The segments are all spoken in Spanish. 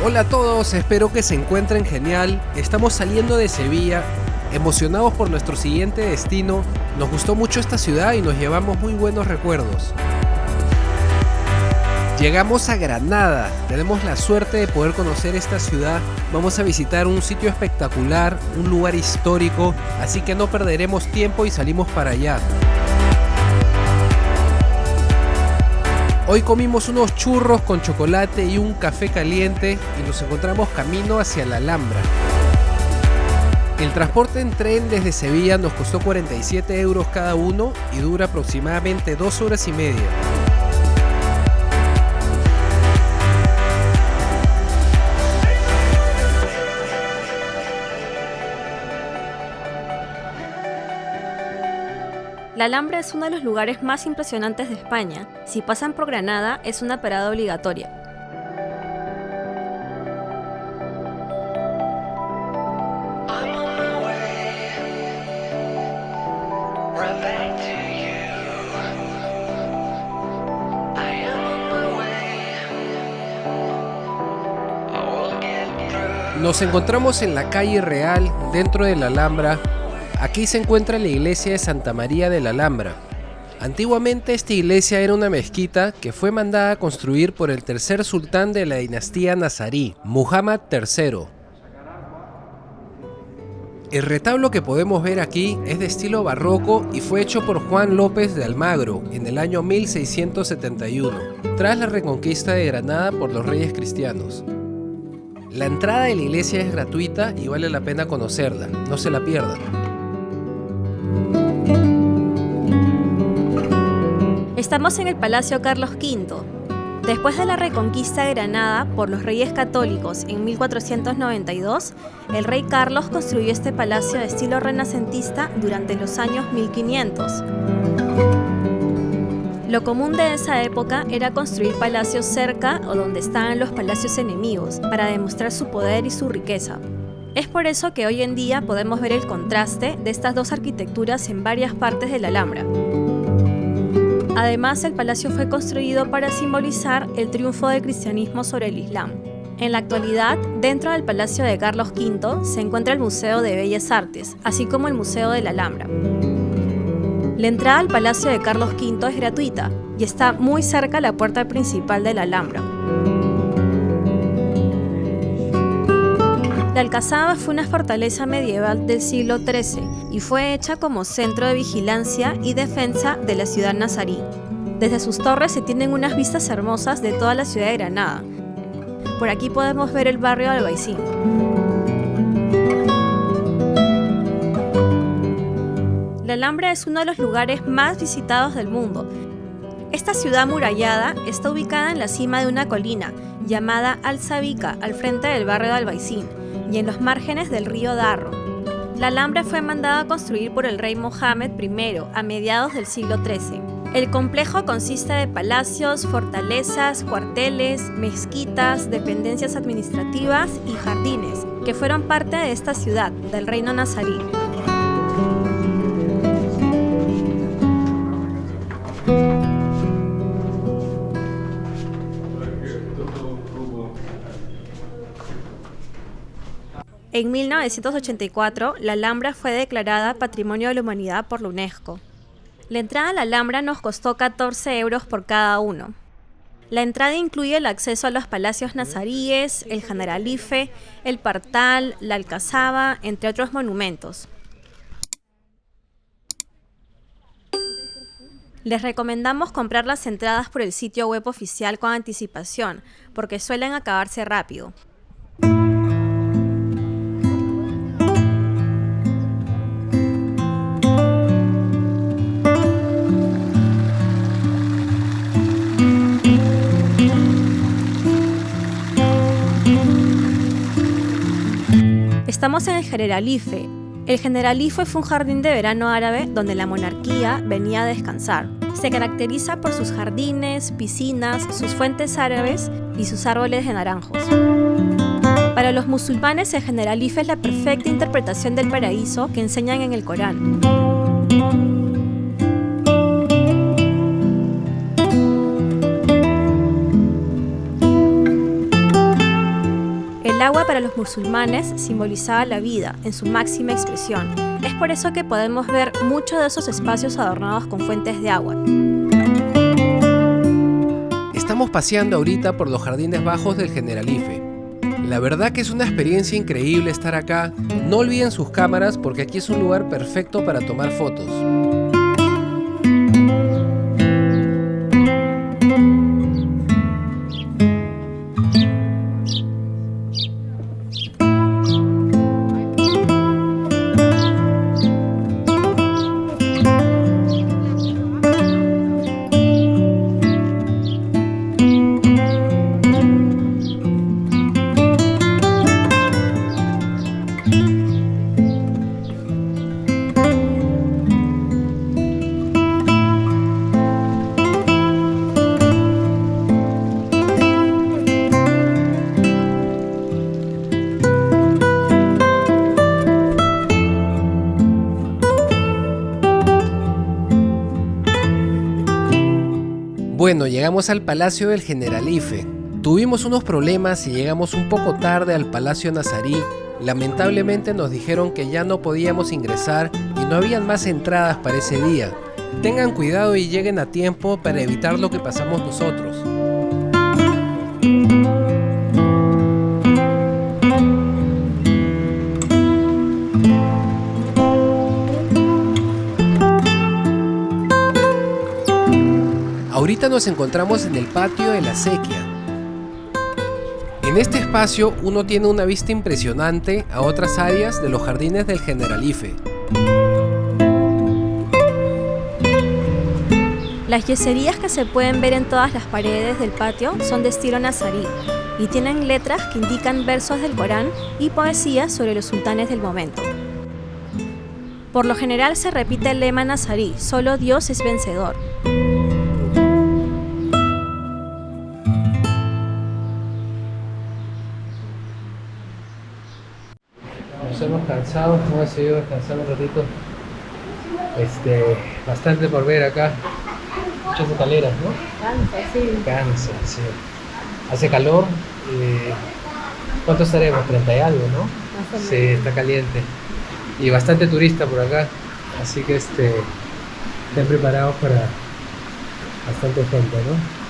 Hola a todos, espero que se encuentren genial. Estamos saliendo de Sevilla, emocionados por nuestro siguiente destino. Nos gustó mucho esta ciudad y nos llevamos muy buenos recuerdos. Llegamos a Granada, tenemos la suerte de poder conocer esta ciudad. Vamos a visitar un sitio espectacular, un lugar histórico, así que no perderemos tiempo y salimos para allá. Hoy comimos unos churros con chocolate y un café caliente y nos encontramos camino hacia la Alhambra. El transporte en tren desde Sevilla nos costó 47 euros cada uno y dura aproximadamente 2 horas y media. La Alhambra es uno de los lugares más impresionantes de España. Si pasan por Granada, es una parada obligatoria. Nos encontramos en la calle Real, dentro de la Alhambra. Aquí se encuentra la iglesia de Santa María de la Alhambra. Antiguamente esta iglesia era una mezquita que fue mandada a construir por el tercer sultán de la dinastía nazarí, Muhammad III. El retablo que podemos ver aquí es de estilo barroco y fue hecho por Juan López de Almagro en el año 1671, tras la reconquista de Granada por los reyes cristianos. La entrada de la iglesia es gratuita y vale la pena conocerla, no se la pierdan. Estamos en el Palacio Carlos V. Después de la reconquista de Granada por los reyes católicos en 1492, el rey Carlos construyó este palacio de estilo renacentista durante los años 1500. Lo común de esa época era construir palacios cerca o donde estaban los palacios enemigos, para demostrar su poder y su riqueza. Es por eso que hoy en día podemos ver el contraste de estas dos arquitecturas en varias partes de la Alhambra. Además, el palacio fue construido para simbolizar el triunfo del cristianismo sobre el Islam. En la actualidad, dentro del Palacio de Carlos V se encuentra el Museo de Bellas Artes, así como el Museo de la Alhambra. La entrada al Palacio de Carlos V es gratuita y está muy cerca a la puerta principal de la Alhambra. La Alcazaba fue una fortaleza medieval del siglo XIII y fue hecha como centro de vigilancia y defensa de la ciudad nazarí. Desde sus torres se tienen unas vistas hermosas de toda la ciudad de Granada. Por aquí podemos ver el barrio de Albaicín. La Alhambra es uno de los lugares más visitados del mundo. Esta ciudad amurallada está ubicada en la cima de una colina llamada Al-Sabica, al frente del barrio de Albaicín, y en los márgenes del río Darro. La Alhambra fue mandada a construir por el rey Mohammed I a mediados del siglo XIII. El complejo consiste de palacios, fortalezas, cuarteles, mezquitas, dependencias administrativas y jardines, que fueron parte de esta ciudad, del reino nazarí. En 1984, la Alhambra fue declarada Patrimonio de la Humanidad por la UNESCO. La entrada a la Alhambra nos costó 14 euros por cada uno. La entrada incluye el acceso a los palacios nazaríes, el Generalife, el Partal, la Alcazaba, entre otros monumentos. Les recomendamos comprar las entradas por el sitio web oficial con anticipación, porque suelen acabarse rápido. Estamos en el Generalife. El Generalife fue un jardín de verano árabe donde la monarquía venía a descansar. Se caracteriza por sus jardines, piscinas, sus fuentes árabes y sus árboles de naranjos. Para los musulmanes, el Generalife es la perfecta interpretación del paraíso que enseñan en el Corán. El agua para los musulmanes simbolizaba la vida en su máxima expresión. Es por eso que podemos ver muchos de esos espacios adornados con fuentes de agua. Estamos paseando ahorita por los jardines bajos del Generalife. La verdad que es una experiencia increíble estar acá. No olviden sus cámaras porque aquí es un lugar perfecto para tomar fotos. Bueno, llegamos al Palacio del Generalife. Tuvimos unos problemas y llegamos un poco tarde al Palacio Nazarí. Lamentablemente nos dijeron que ya no podíamos ingresar y no habían más entradas para ese día. Tengan cuidado y lleguen a tiempo para evitar lo que pasamos nosotros. Ahorita nos encontramos en el patio de la Acequia. En este espacio uno tiene una vista impresionante a otras áreas de los jardines del Generalife. Las yeserías que se pueden ver en todas las paredes del patio son de estilo nazarí y tienen letras que indican versos del Corán y poesías sobre los sultanes del momento. Por lo general se repite el lema nazarí: solo Dios es vencedor. Nos hemos cansado, hemos seguido descansando un ratito. Bastante por ver acá. Muchas escaleras, ¿no? Cansa, sí. Hace calor. ¿Cuánto estaremos? 30 y algo, ¿no? Sí, está caliente. Y bastante turista por acá. Así que estén preparados para bastante gente, ¿no?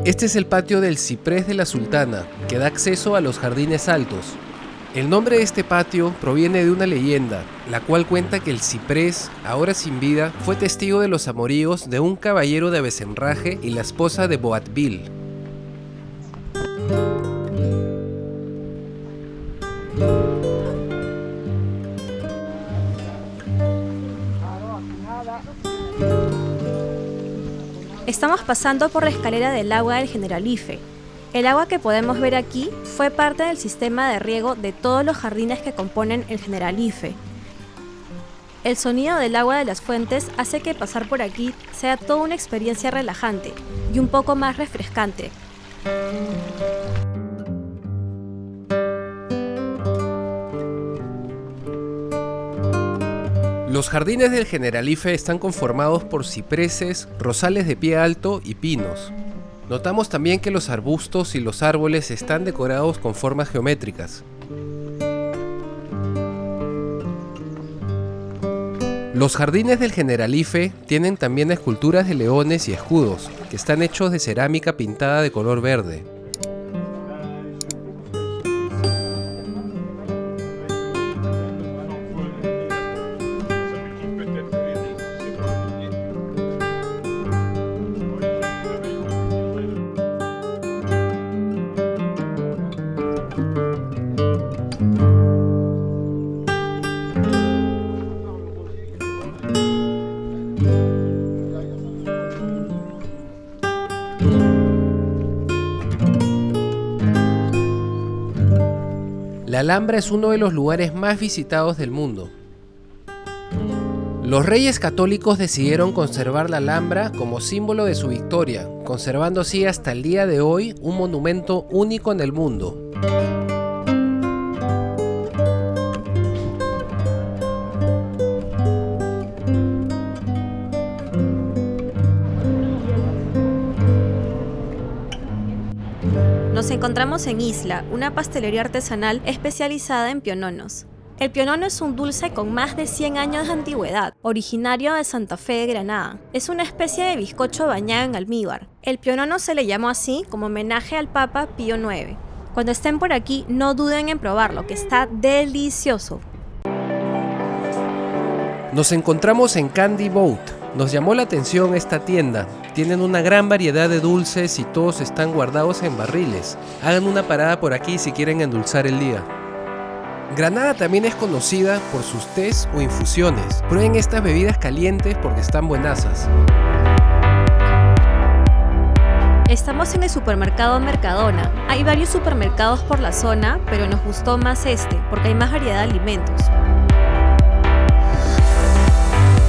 Este es el patio del Ciprés de la Sultana, que da acceso a los jardines altos. El nombre de este patio proviene de una leyenda, la cual cuenta que el ciprés, ahora sin vida, fue testigo de los amoríos de un caballero de Besenraje y la esposa de Boabdil. Estamos pasando por la escalera del agua del Generalife. El agua que podemos ver aquí fue parte del sistema de riego de todos los jardines que componen el Generalife. El sonido del agua de las fuentes hace que pasar por aquí sea toda una experiencia relajante y un poco más refrescante. Los jardines del Generalife están conformados por cipreses, rosales de pie alto y pinos. Notamos también que los arbustos y los árboles están decorados con formas geométricas. Los jardines del Generalife tienen también esculturas de leones y escudos, que están hechos de cerámica pintada de color verde. La Alhambra es uno de los lugares más visitados del mundo. Los reyes católicos decidieron conservar la Alhambra como símbolo de su victoria, conservando así hasta el día de hoy un monumento único en el mundo. Nos encontramos en Isla, una pastelería artesanal especializada en piononos. El pionono es un dulce con más de 100 años de antigüedad, originario de Santa Fe de Granada. Es una especie de bizcocho bañado en almíbar. El pionono se le llamó así como homenaje al Papa Pío IX. Cuando estén por aquí, no duden en probarlo, que está delicioso. Nos encontramos en Candy Boat. Nos llamó la atención esta tienda. Tienen una gran variedad de dulces y todos están guardados en barriles. Hagan una parada por aquí si quieren endulzar el día. Granada también es conocida por sus tés o infusiones. Prueben estas bebidas calientes porque están buenazas. Estamos en el supermercado Mercadona. Hay varios supermercados por la zona, pero nos gustó más este, porque hay más variedad de alimentos.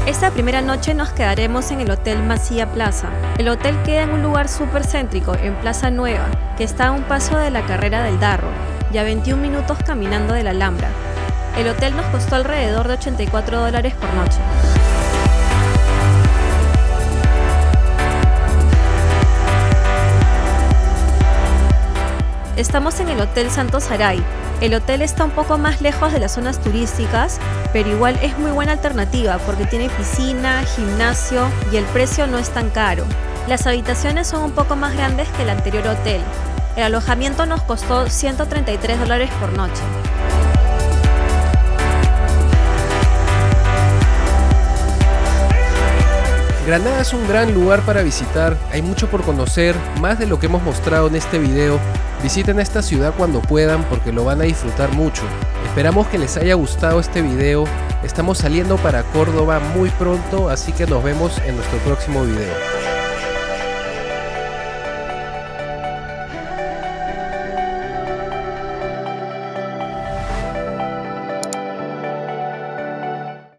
Esta primera noche nos quedaremos en el Hotel Masía Plaza. El hotel queda en un lugar súper céntrico, en Plaza Nueva, que está a un paso de la Carrera del Darro y a 21 minutos caminando de la Alhambra. El hotel nos costó alrededor de $84 por noche. Estamos en el Hotel Santo Saray. El hotel está un poco más lejos de las zonas turísticas, pero igual es muy buena alternativa porque tiene piscina, gimnasio y el precio no es tan caro. Las habitaciones son un poco más grandes que el anterior hotel. El alojamiento nos costó $133 por noche. Granada es un gran lugar para visitar, hay mucho por conocer, más de lo que hemos mostrado en este video. Visiten esta ciudad cuando puedan porque lo van a disfrutar mucho. Esperamos que les haya gustado este video. Estamos saliendo para Córdoba muy pronto, así que nos vemos en nuestro próximo video.